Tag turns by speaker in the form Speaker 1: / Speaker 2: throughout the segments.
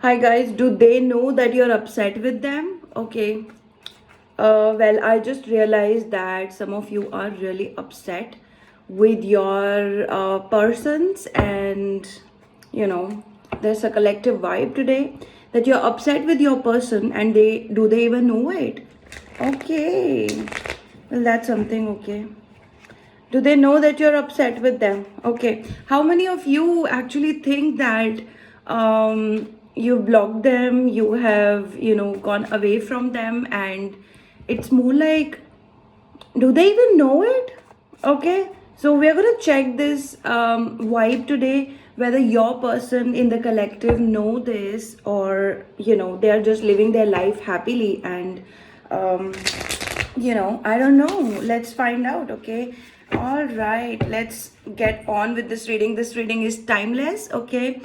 Speaker 1: Hi guys, do they know that you're upset with them? Okay. Well, I just realized that some of you are really upset with your persons, and you know, there's a collective vibe today that you're upset with your person, and they even know it? Okay. Well, that's something. Okay. Do they know that you're upset with them? Okay. How many of you actually think that you blocked them, you have, gone away from them, and it's more like, do they even know it? Okay. So we're going to check this vibe today, whether your person in the collective know this, or, they are just living their life happily and um, I don't know. Let's find out, okay? All right, let's get on with this reading. This reading is timeless, okay?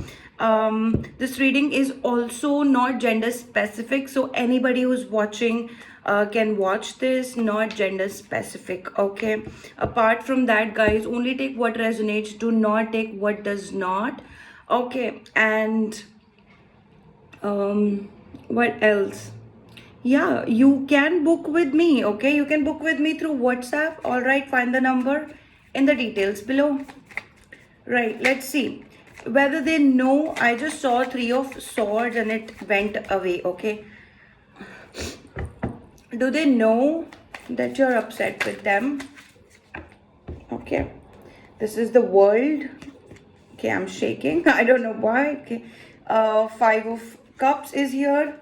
Speaker 1: This reading is also not gender specific, so anybody who's watching can watch this, not gender specific, okay? Apart from that, guys, only take what resonates, do not take what does not, okay? And what else? Yeah, you can book with me, okay? You can book with me through WhatsApp. All right, find the number in the details below. Right, let's see whether they know. I just saw three of swords and it went away, okay? Do they know that you're upset with them? Okay, this is the world. Okay, I'm shaking. I don't know why. Okay, five of cups is here.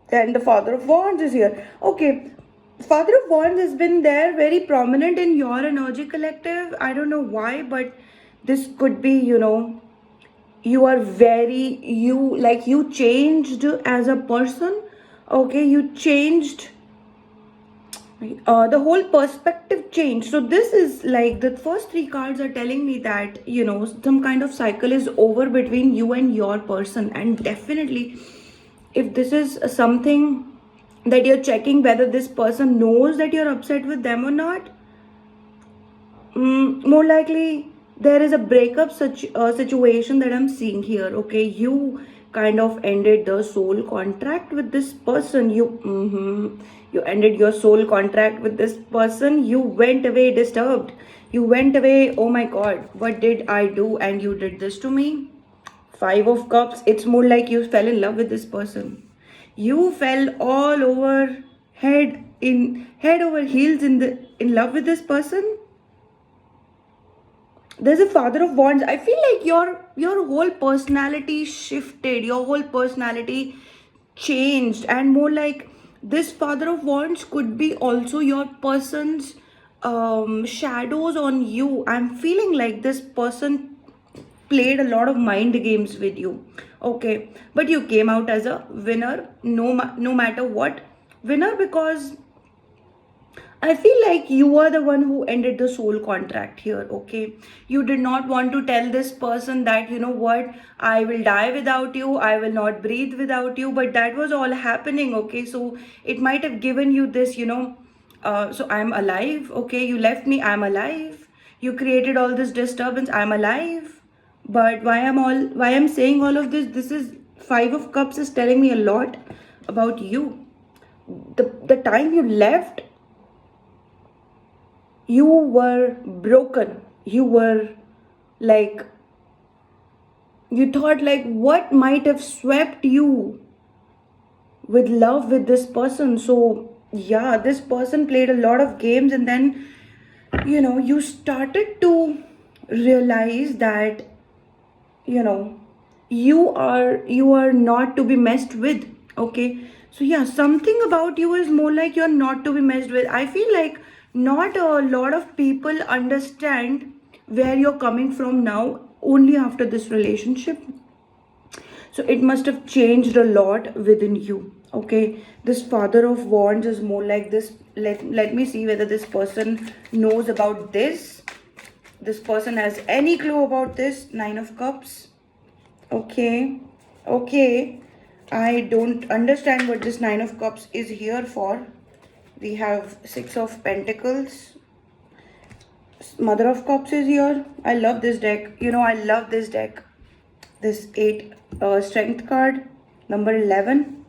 Speaker 1: Then the Father of Wands is here. Okay, Father of Wands has been there very prominent in your energy collective. I don't know why, but this could be, you are very, you changed as a person. Okay, you changed, the whole perspective changed. So this is like the first three cards are telling me that, some kind of cycle is over between you and your person. And definitely, if this is something that you're checking whether this person knows that you're upset with them or not, more likely there is a breakup situation that I'm seeing here. Okay, you kind of ended the soul contract with this person. You ended your soul contract with this person. You went away disturbed. You went away. Oh my God, what did I do? And you did this to me. Five of Cups. It's more like you fell in love with this person. You fell all over head over heels in love with this person. There's a Father of Wands. I feel like your whole personality shifted, your whole personality changed, and more like this Father of Wands could be also your person's shadows on you. I'm feeling like this person played a lot of mind games with you, okay? But you came out as a winner, no matter what, winner, because I feel like you are the one who ended the soul contract here, okay? You did not want to tell this person that, you know what, I will die without you, I will not breathe without you, but that was all happening, okay? So it might have given you this, so I'm alive, okay? You left me, I'm alive. You created all this disturbance, I'm alive. But why I'm saying all of this, this is Five of Cups is telling me a lot about you. The time you left, you were broken. You were like, you thought like what might have swept you with love with this person. So yeah, this person played a lot of games, and then you started to realize that you know you are not to be messed with, okay? So yeah, something about you is more like you're not to be messed with. I feel like not a lot of people understand where you're coming from now, only after this relationship. So it must have changed a lot within you, okay? This Father of Wands is more like this. Let me see whether this person knows about this person has any clue about this Nine of Cups. Okay, okay. I don't understand what this Nine of Cups is here for. We have Six of Pentacles. Mother of Cups is here. I love this deck. I love this deck. this 8 strength card, number 11.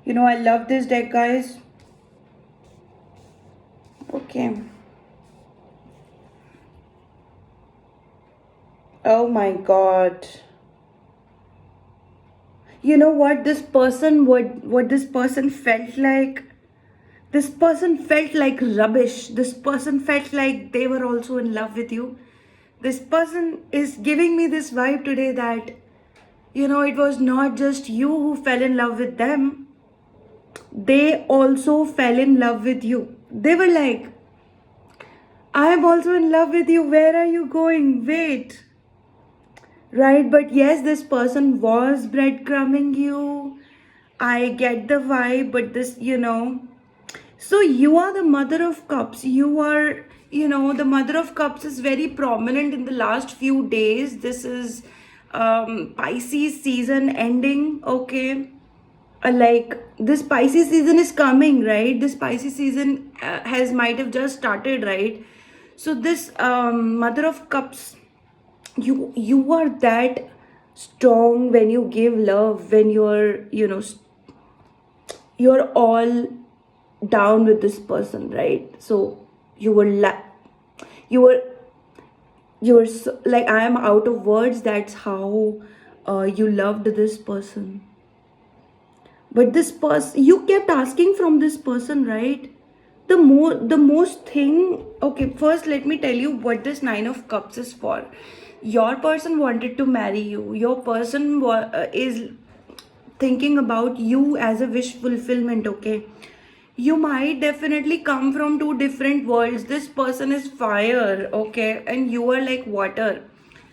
Speaker 1: You know, I love this deck, guys. Okay. Oh my god. You know what this person what this person felt like? This person felt like rubbish. This person felt like they were also in love with you. This person is giving me this vibe today that, you know, it was not just you who fell in love with them, they also fell in love with you. They were like, I am also in love with you. Where are you going? Wait. Right, but yes, this person was breadcrumbing you. I get the vibe, but this, you know. So you are the Mother of Cups. You are, you know, the Mother of Cups is very prominent in the last few days. This is Pisces season ending, okay? Like this Pisces season is coming, right? This Pisces season has might have just started, right? So this Mother of Cups, you are that strong when you give love, when you're, you know, you're all down with this person, right? So you were you were so, like, I am out of words. That's how you loved this person. But this person, you kept asking from this person, right? The most thing, okay, first let me tell you what this 9 of cups is for. Your person wanted to marry you. Your person is thinking about you as a wish fulfillment, okay? You might definitely come from two different worlds. This person is fire, okay, and you are like water.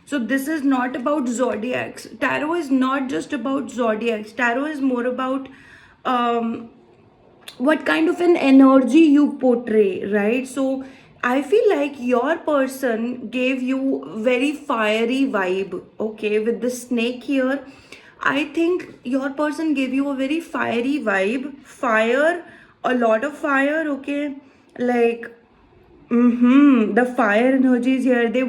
Speaker 1: So this is not about zodiacs. Tarot is not just about zodiacs. Tarot is more about um what kind of an energy you portray, right? So I feel like your person gave you very fiery vibe, okay, with the snake here. I think your person gave you a very fiery vibe, fire, a lot of fire, okay, like the fire energies here. They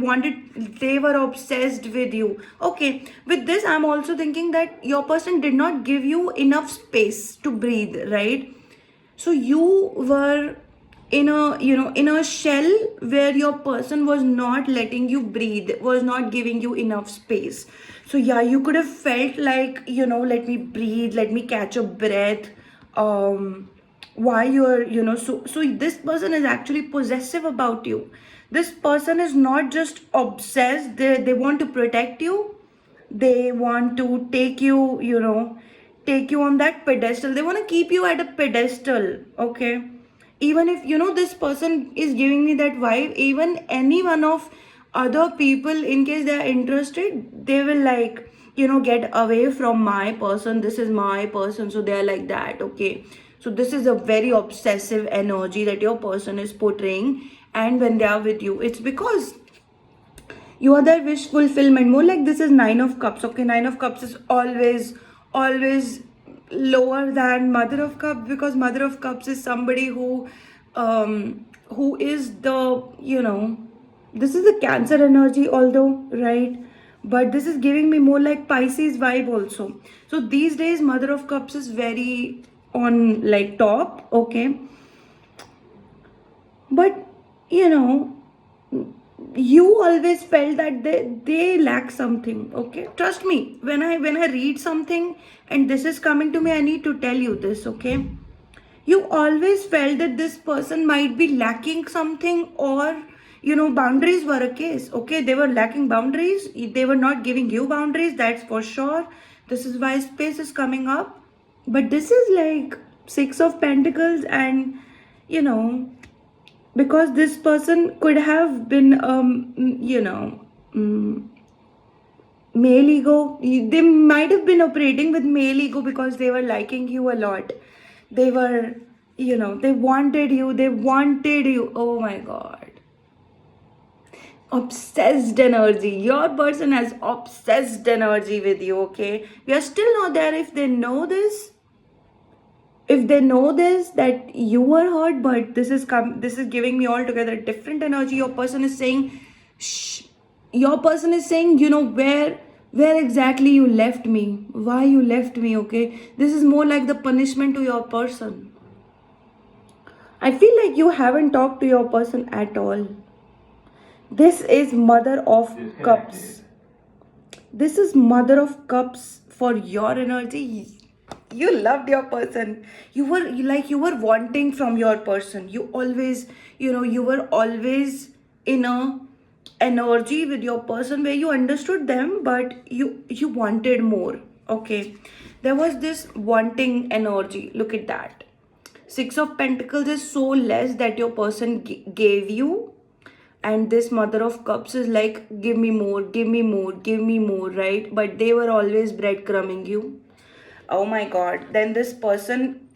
Speaker 1: were obsessed with you. Okay, with this, I'm also thinking that your person did not give you enough space to breathe, right? So you were in a, you know, in a shell where your person was not letting you breathe, was not giving you enough space. So yeah, you could have felt like, you know, let me breathe, let me catch a breath. Why you're, you know, so this person is actually possessive about you. This person is not just obsessed, they want to protect you. They want to take you, you know, take you on that pedestal. They want to keep you at a pedestal, okay? Even if, you know, this person is giving me that vibe, even any one of other people, in case they are interested, they will like, you know, get away from my person. This is my person, so they are like that, okay? So this is a very obsessive energy that your person is portraying. And when they are with you, it's because you are their wish fulfillment. More like this is 9 of cups, okay? 9 of cups is always lower than Mother of Cups, because Mother of Cups is somebody who is the, you know, this is the Cancer energy, although, right? But this is giving me more like Pisces vibe also. So these days Mother of Cups is very on like top, okay? But you know, you always felt that they lack something, okay? Trust me, when I read something and this is coming to me, I need to tell you this, okay? You always felt that this person might be lacking something, or you know, boundaries were a case, okay? They were lacking boundaries, they were not giving you boundaries, that's for sure. This is why space is coming up. But this is like 6 of Pentacles, and you know, because this person could have been you know, male ego. They might have been operating with male ego because they were liking you a lot. They were, you know, they wanted you. Oh my god, obsessed energy. Your person has obsessed energy with you, okay? We are still not there. If they know this, if they know this, that you were hurt, but this is giving me altogether different energy. Your person is saying, shh. Your person is saying, you know, where Where exactly you left me, why you left me. Okay, this is more like the punishment to your person. I feel like you haven't talked to your person at all. This is mother of cups. This is mother of cups for your energy. You loved your person. You were wanting from your person. You always, you were always in a energy with your person where you understood them, but you wanted more. Okay, there was this wanting energy. Look at that. Six of Pentacles is so less that your person gave you, and this mother of cups is like, give me more, give me more, give me more, right? But they were always breadcrumbing you. Oh my god. Then this person,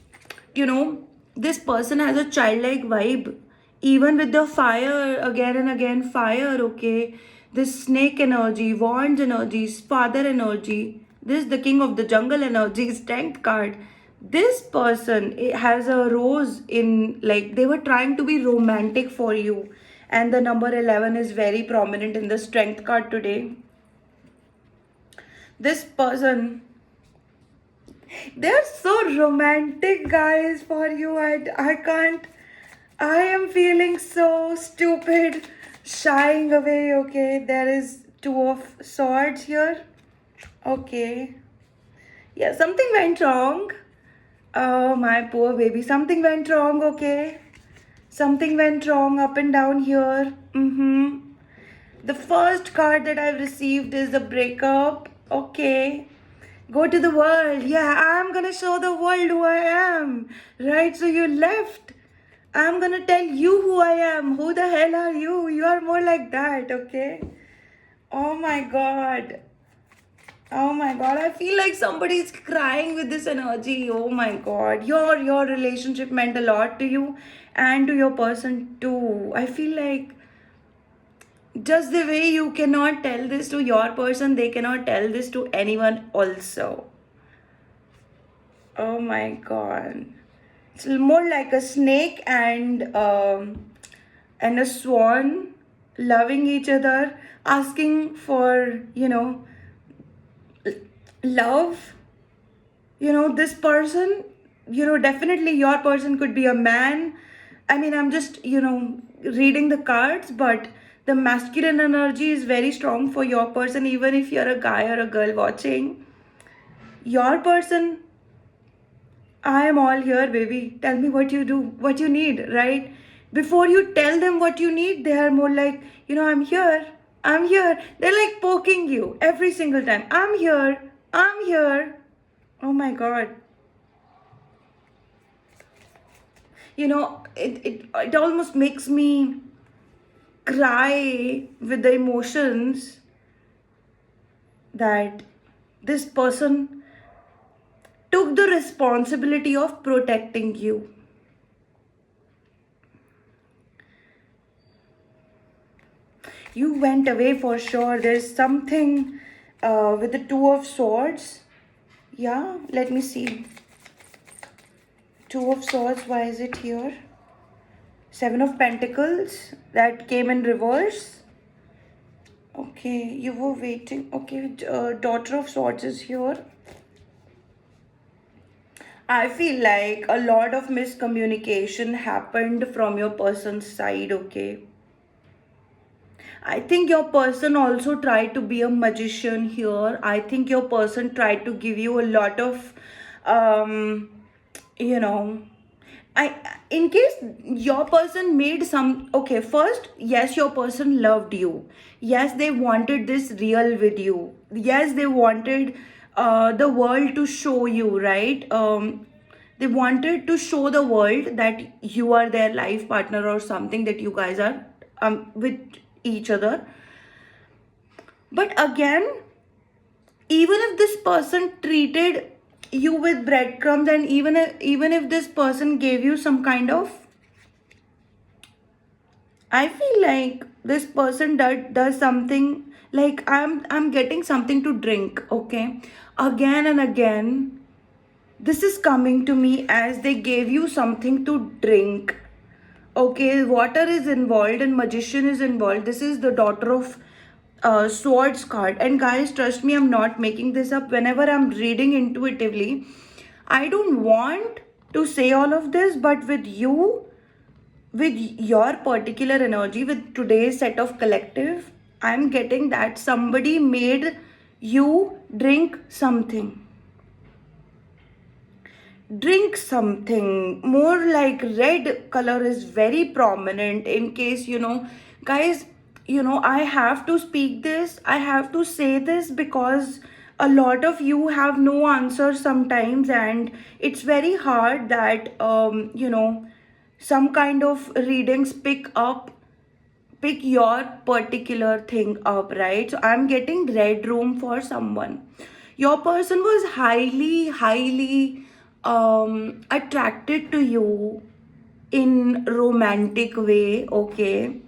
Speaker 1: you know this person has a childlike vibe, even with the fire, again and again fire. Okay, this snake energy, wands energy, father energy, this is the king of the jungle energy, strength card. This person has a rose in, like they were trying to be romantic for you, and the number 11 is very prominent in the strength card today. This person, they're so romantic, guys, for you. I can't. I am feeling so stupid, shying away. Okay, there is Two of Swords here. Okay, yeah, something went wrong. Oh, my poor baby. Something went wrong. Okay, something went wrong up and down here. The first card that I've received is the breakup. Okay. Go to the world. Yeah, I'm gonna show the world who I am. Right? So you left. I'm gonna tell you who I am. Who the hell are you? You are more like that, okay? Oh my god. Oh my god. I feel like somebody's crying with this energy. Oh my god. Your relationship meant a lot to you and to your person too. I feel like just the way you cannot tell this to your person, they cannot tell this to anyone also. Oh my god. It's more like a snake and a swan loving each other, asking for, love. This person, definitely your person could be a man. I mean, I'm just, reading the cards, but the masculine energy is very strong for your person, even if you're a guy or a girl watching. Your person, I am all here, baby. Tell me what you do, what you need, right? Before you tell them what you need, they are more like, I'm here, I'm here. They're like poking you every single time. I'm here, I'm here. Oh my god. It almost makes me cry with the emotions that this person took the responsibility of protecting you. You went away for sure. There's something with the Two of Swords. Yeah, let me see. Two of Swords, why is it here? Seven of Pentacles, that came in reverse. Okay, you were waiting. Okay, Daughter of Swords is here. I feel like a lot of miscommunication happened from your person's side, okay? I think your person also tried to be a magician here. I think your person tried to give you a lot of, um, you know, I in case your person made some. Okay, first, yes, your person loved you. Yes, they wanted this real with you. Yes, they wanted the world to show you, right? They wanted to show the world that you are their life partner or something, that you guys are with each other. But again, even if this person treated you with breadcrumbs, and even if this person gave you some kind of, I feel like this person does something like, I'm getting something to drink. Okay, again and again this is coming to me as they gave you something to drink. Okay, water is involved and magician is involved. This is the daughter of swords card. And guys, trust me, I'm not making this up. Whenever I'm reading intuitively, I don't want to say all of this, but with you, with your particular energy, with today's set of collective, I'm getting that somebody made you drink something more like red color is very prominent. In case guys, I have to speak this, I have to say this, because a lot of you have no answer sometimes, and it's very hard that some kind of readings pick your particular thing up, right? So I'm getting red room for someone. Your person was highly attracted to you in romantic way, okay?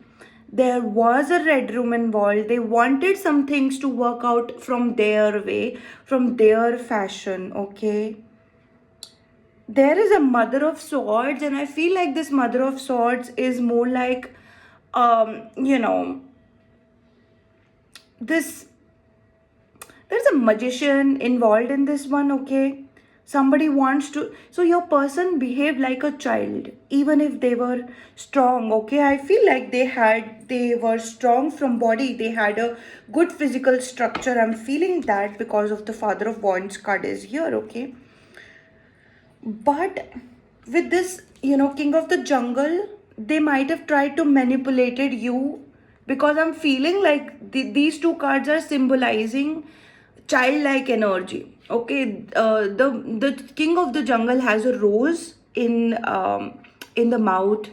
Speaker 1: There was a red room involved. They wanted some things to work out from their way, from their fashion, okay? There is a mother of swords, and I feel like this mother of swords is more like you know this there's a magician involved in this one, okay? Somebody wants to, so your person behaved like a child even if they were strong, okay? I feel like they were strong from body, they had a good physical structure. I'm feeling that because of the father of wands card is here, okay? But with this, king of the jungle, they might have tried to manipulated you, because I'm feeling like these two cards are symbolizing childlike energy. Okay, the king of the jungle has a rose in the mouth,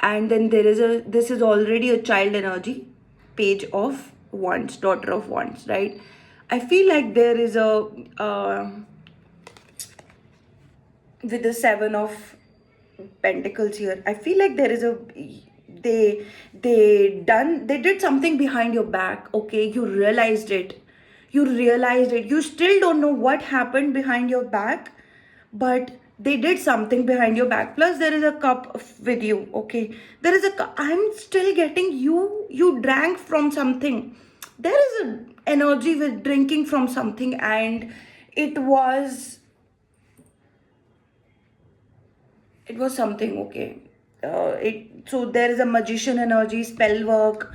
Speaker 1: and then this is already a child energy, page of wands, daughter of wands, right? I feel like there is a with the seven of pentacles here, I feel like there is a they did something behind your back, okay? You realized it, you still don't know what happened behind your back, but they did something behind your back. Plus there is a cup with you, okay? There is a I'm still getting you drank from something. There is a energy with drinking from something, and it was it was something, okay? So there is a magician energy, spell work,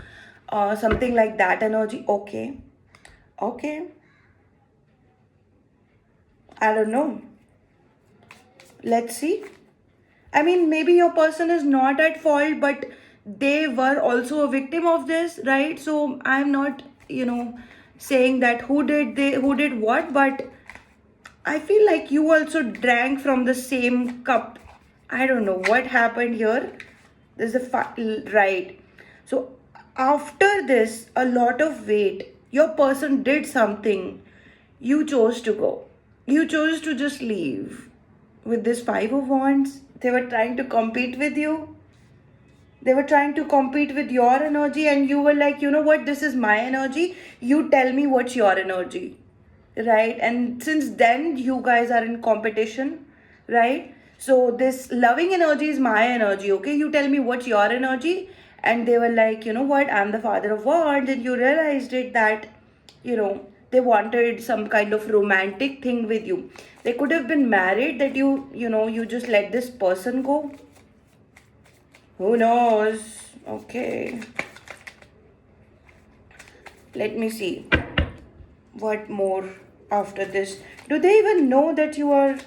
Speaker 1: something like that energy, okay? Okay, I don't know. Let's see. I mean, maybe your person is not at fault, but they were also a victim of this, right? So I'm not, saying that who did what, but I feel like you also drank from the same cup. I don't know what happened here. There's a right. So after this, a lot of weight. Your person did something. You chose to go. You chose to just leave. With this five of wands, they were trying to compete with you. They were trying to compete with your energy, and you were like, you know what, this is my energy. You tell me what's your energy, right? And since then you guys are in competition, right? So this loving energy is my energy, okay? You tell me what's your energy. And they were like, you know what, I'm the father of wands. And you realized it that they wanted some kind of romantic thing with you. They could have been married, that you just let this person go. Who knows? Okay, let me see what more after this. Do they even know that you are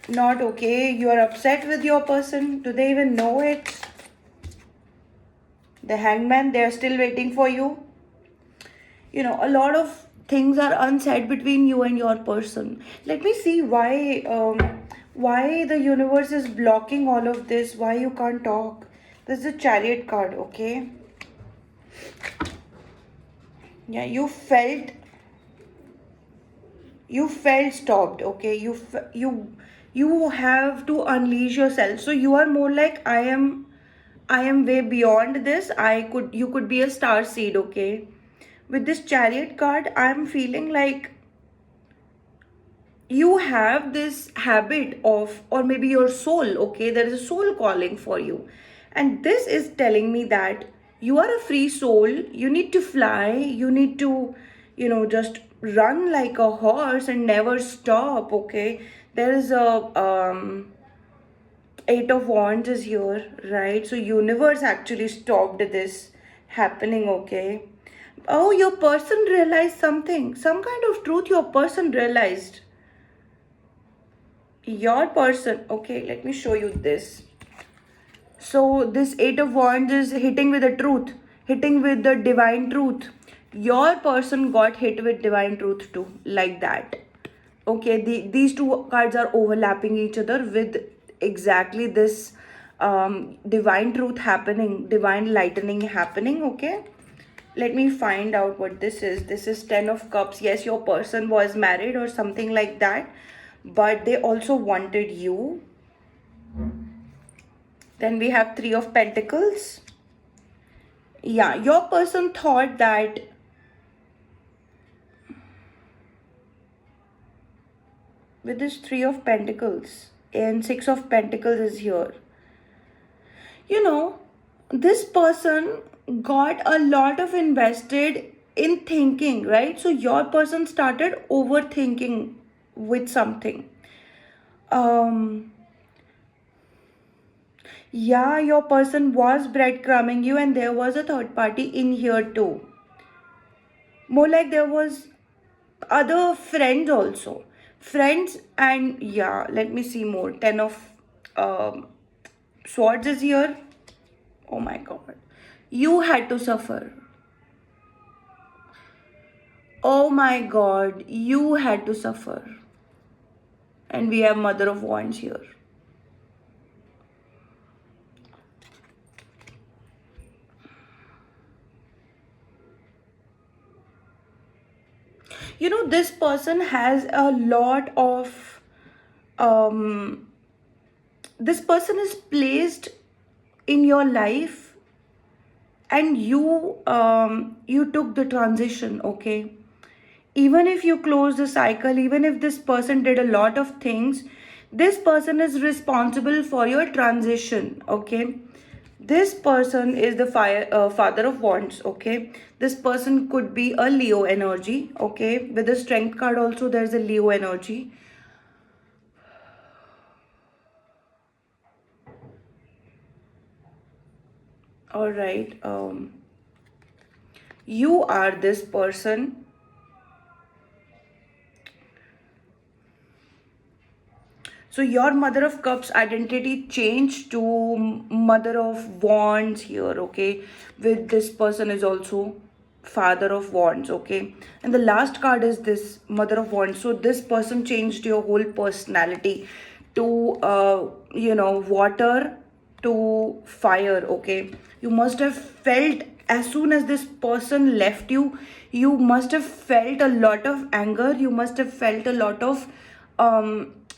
Speaker 1: not okay? You are upset with your person? Do they even know it? The hangman, they are still waiting for you. A lot of things are unsaid between you and your person. Let me see why the universe is blocking all of this, why you can't talk. This is a chariot card, okay? Yeah, you felt stopped, okay? You have to unleash yourself. So you are more like, I am way beyond this. You could be a star seed, okay? With this chariot card, I'm feeling like you have this habit of, or maybe your soul, okay? There is a soul calling for you. And this is telling me that You are a free soul. You need to fly. You need to, just run like a horse and never stop. Okay. There is a Eight of Wands is here, right? So universe actually stopped this happening. Okay. Oh, your person realized something. Some kind of truth your person realized. Your person. Okay, let me show you this. So this Eight of Wands is hitting with the truth, hitting with the divine truth. Your person got hit with divine truth too, like that. Okay, these two cards are overlapping each other with exactly this divine truth happening, divine lightning happening. Okay, let me find out what this is. This is Ten of Cups. Yes, your person was married or something like that, but they also wanted you. Then we have Three of Pentacles. Yeah, your person thought that with this Three of Pentacles and Six of Pentacles is here. This person got a lot of invested in thinking, right? So your person started overthinking with something. Yeah, your person was breadcrumbing you, and there was a third party in here too. More like there was other friends also. Friends, and yeah, let me see more. Ten of um, Swords is here. Oh my god. You had to suffer. Oh my god. You had to suffer. And we have Mother of Wands here. This person has a lot of this person is placed in your life, and you took the transition. Okay, even if you close the cycle, even if this person did a lot of things, this person is responsible for your transition. Okay, this person is the father of wands. Okay, this person could be a Leo energy. Okay, with the strength card also there's a Leo energy. All right, you are this person. So your Mother of Cups identity changed to Mother of Wands here. Okay, with this person is also Father of Wands. Okay, and the last card is this Mother of Wands. So this person changed your whole personality to water to fire. Okay, you must have felt, as soon as this person left you, you must have felt a lot of anger. You must have felt a lot of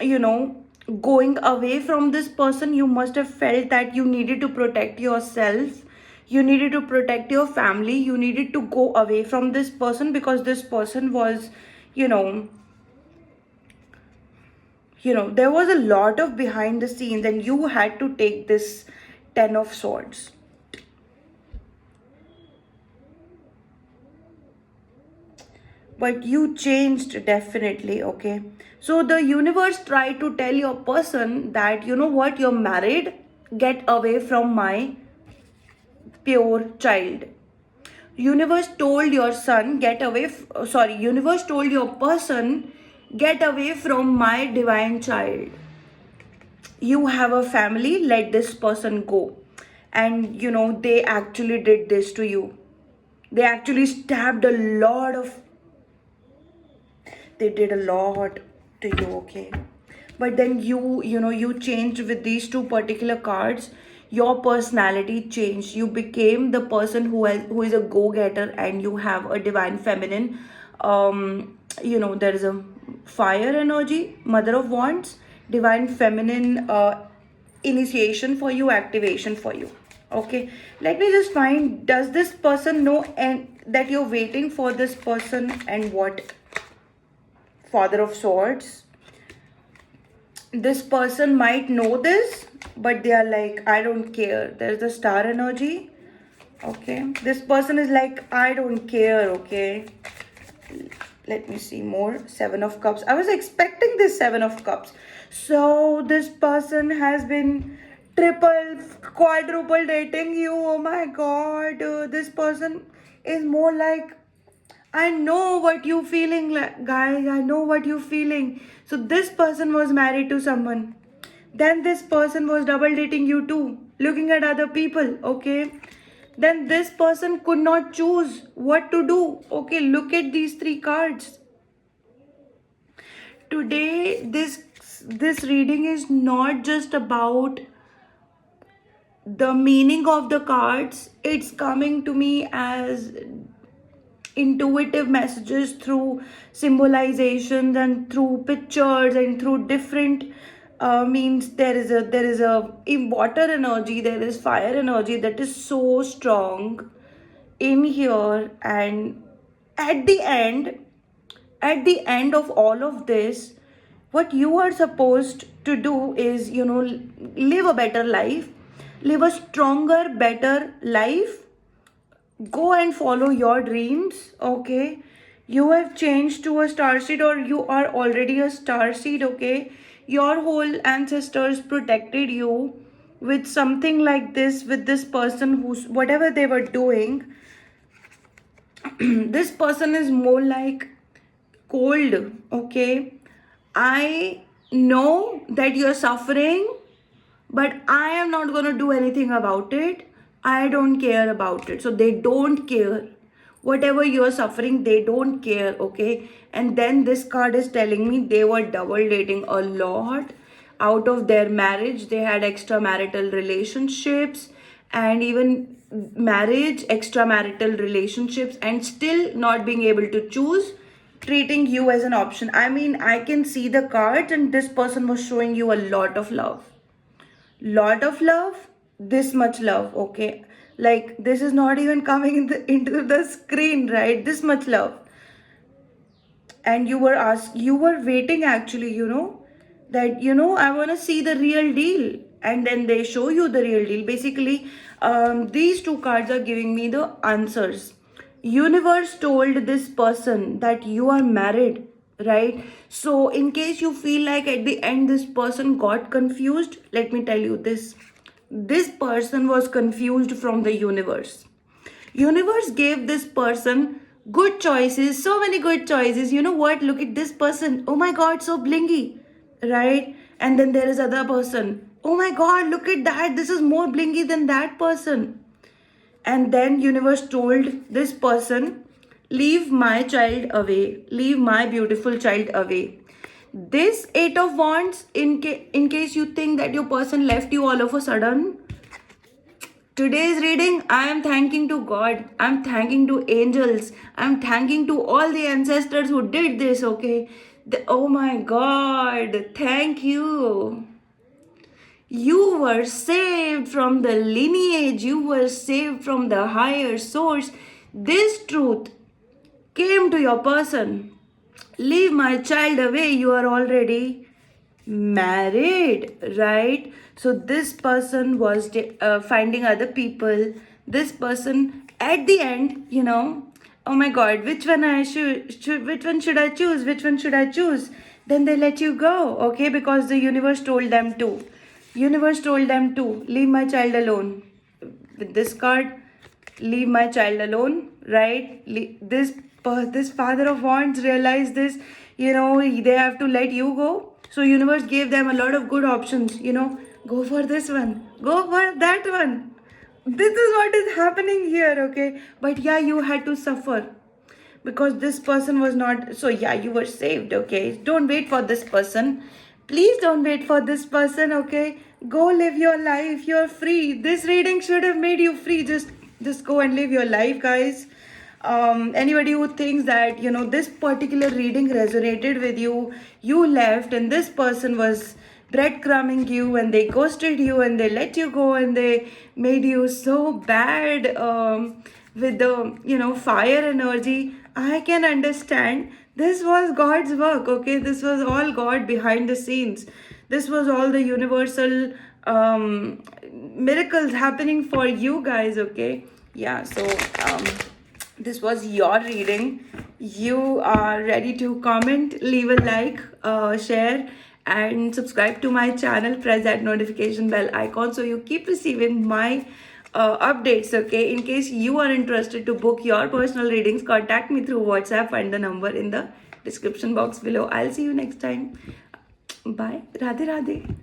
Speaker 1: you know going away from this person. You must have felt that you needed to protect yourself, you needed to protect your family, you needed to go away from this person, because this person was, you know there was a lot of behind the scenes, and you had to take this Ten of Swords. But you changed, definitely. Okay, so the universe tried to tell your person that, you know what, you're married, get away from my pure child. Universe told your son, get away universe told your person, get away from my divine child. You have a family, let this person go. And they actually did this to you. They actually stabbed a lot of, they did a lot to you. Okay, but then you changed with these two particular cards. Your personality changed. You became the person who is a go-getter, and you have a divine feminine. There is a fire energy, Mother of Wands, divine feminine initiation for you, activation for you. Okay, let me just find, does this person know and that you're waiting for this person, and what? Father of Swords. This person might know this, but they are like, I don't care. There's the star energy. Okay, this person is like, I don't care. Okay, let me see more. Seven of Cups. I was expecting this Seven of Cups. So this person has been triple, quadruple dating you. Oh my god. This person is more like, I know what you feeling, like, guys. I know what you feeling. So this person was married to someone. Then this person was double dating you too, looking at other people. Okay. Then this person could not choose what to do. Okay, look at these three cards. Today, this reading is not just about the meaning of the cards. It's coming to me as intuitive messages through symbolizations and through pictures and through different means. There is a in water energy, there is fire energy that is so strong in here. And at the end at the end of all of this, what you are supposed to do is, live a better life, live a stronger, better life. Go and follow your dreams. Okay, you have changed to a star seed, or you are already a star seed. Okay, your whole ancestors protected you with something like this, with this person who's whatever they were doing. This person is more like cold. Okay, I know that you're suffering, but I am not going to do anything about it. I don't care about it. So they don't care. Whatever you're suffering, they don't care. Okay, and then this card is telling me they were double dating a lot. Out of their marriage, they had extramarital relationships, and even marriage, extramarital relationships, and still not being able to choose, treating you as an option. I mean, I can see the cards, and this person was showing you a lot of love, this much love. Okay, like this is not even coming into the screen, right? This much love. And you were waiting actually, that, I want to see the real deal. And then they show you the real deal. Basically, these two cards are giving me the answers. Universe told this person that you are married, right? So in case you feel like at the end this person got confused, let me tell you this person was confused from the universe gave this person good choices, so many good choices. You know what, look at this person, oh my god, so blingy, right? And then there is other person, oh my god, look at that, this is more blingy than that person. And then universe told this person, leave my child away, leave my beautiful child away. This Eight of Wands, in case you think that your person left you all of a sudden, today's reading, I am thanking to God, I'm thanking to angels, I'm thanking to all the ancestors who did this. Okay, oh my God, thank you. You were saved from the lineage, you were saved from the higher source. This truth came to your person. Leave my child away, you are already married, right? So this person was finding other people. This person at the end, oh my god, which one I which one should I choose, which one should I choose? Then they let you go. Okay, because the universe told them to leave my child alone. With this card, leave my child alone, right? This father of wands realized this, they have to let you go. So universe gave them a lot of good options, go for this one, go for that one. This is what is happening here. Okay, but yeah, you had to suffer because this person was not. So yeah, you were saved. Okay, don't wait for this person, please don't wait for this person. Okay, go live your life, you're free. This reading should have made you free. Just go and live your life, guys. Anybody who thinks that, this particular reading resonated with you, you left, and this person was breadcrumbing you, and they ghosted you, and they let you go, and they made you so bad, with the, fire energy. I can understand. This was God's work. Okay, this was all God behind the scenes. This was all the universal miracles happening for you guys. Okay, yeah, so this was your reading. You are ready to comment, leave a like, share, and subscribe to my channel. Press that notification bell icon so you keep receiving my updates. Okay, in case you are interested to book your personal readings, contact me through WhatsApp. Find the number in the description box below. I'll see you next time. Bye. Radhe Radhe.